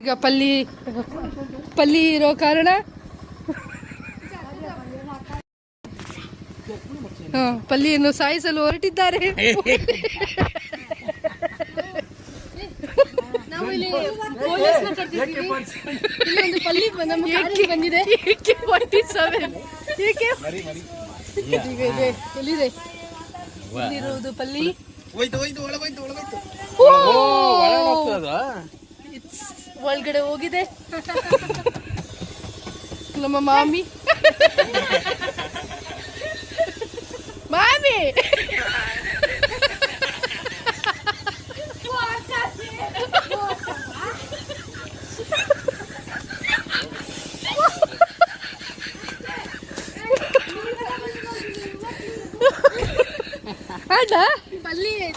ಈಗ ಪಲ್ಲಿ ಇರೋ ಕಾರಣ ಪಲ್ಲಿಯನ್ನು ಸಾಯಿಸಲು ಹೊರಟಿದ್ದಾರೆ. ನಾವು ಇಲ್ಲಿ ಒಂದು ಪಲ್ಲಿ ನಮ್ಮ ಬಂದಿದೆ. ಎಲ್ಲಿದೆ ಇಲ್ಲಿರುವುದು ಪಲ್ಲಿ? ಒಳಗಡೆ ಹೋಗಿದೆ ನಮ್ಮ ಮಾಮಿ. ಮಾಮಿ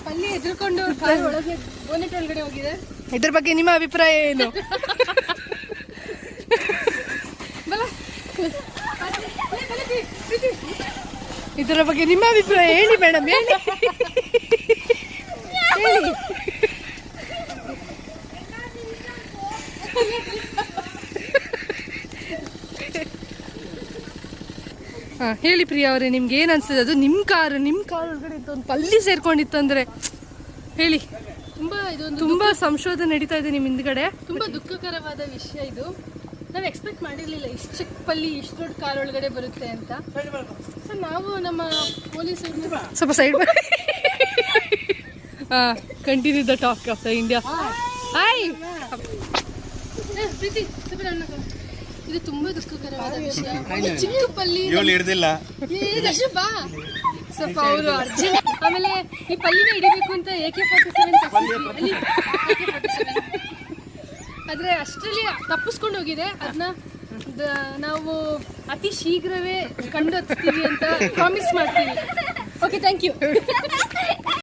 ಪಲ್ಲಿ ಎದುರ್ಕೊಂಡು ಒಳಗೆ ಬೋನೆಟ್ ಒಳಗಡೆ ಹೋಗಿದೆ. ಇದ್ರ ಬಗ್ಗೆ ನಿಮ್ಮ ಅಭಿಪ್ರಾಯ ಏನು? ಇದರ ಬಗ್ಗೆ ನಿಮ್ಮ ಅಭಿಪ್ರಾಯ ಹೇಳಿ ಮೇಡಮ್, ಹೇಳಿ. ಹೇಳಿ ಪ್ರಿಯಾ ಅವರೇ, ನಿಮ್ಗೆ ಏನ್ ಅನ್ಸ್ತದೆ? ಅದು ನಿಮ್ಮ ಕಾರ್ ಒಳಗಡೆ ಇತ್ತು, ಒಂದು ಪಲ್ಲಿ ಸೇರ್ಕೊಂಡಿತ್ತು ಅಂದ್ರೆ ಹೇಳಿ. ತುಂಬಾ ಸಂಶೋಧನೆ ನಡೀತಾ ಇದೆ ನಿಮ್ಮ ಹಿಂದ್ಗಡೆ. ತುಂಬಾ ದುಃಖಕರವಾದ ವಿಷಯ ಇದು. ನಾವು ಎಕ್ಸ್ಪೆಕ್ಟ್ ಮಾಡಿರ್ಲಿಲ್ಲ ಇಷ್ಟು ಚಿಕ್ಕ ಪಲ್ಲಿ ಇಷ್ಟು ದೊಡ್ಡ ಕಾರ್ ಒಳಗಡೆ ಬರುತ್ತೆ ಅಂತ. ಸೊ ನಾವು ನಮ್ಮ ಪೊಲೀಸರು ಸ್ವಲ್ಪ side continue the talk of the India. Hi Preethi, ಇದು ತುಂಬಾ ದುಃಖಕರವಾದ ವಿಷಯ. ಚಿಕ್ಕ ಪಲ್ಲಿ ಬಾ ಸ್ವಲ್ಪ ಅವರು ಅರ್ಜೆಂಟ್. ಆಮೇಲೆ ಈ ಪಲ್ಲಿನ ಹಿಡಿಬೇಕು ಅಂತ AK-47 ಆದ್ರೆ ಅಷ್ಟರಲ್ಲಿ ತಪ್ಪಿಸ್ಕೊಂಡು ಹೋಗಿದೆ. ಅದನ್ನ ನಾವು ಅತಿ ಶೀಘ್ರವೇ ಕಂಡು ಹತ್ತೀವಿ ಅಂತ ಪ್ರಾಮಿಸ್ ಮಾಡ್ತೀವಿ. Okay, thank you.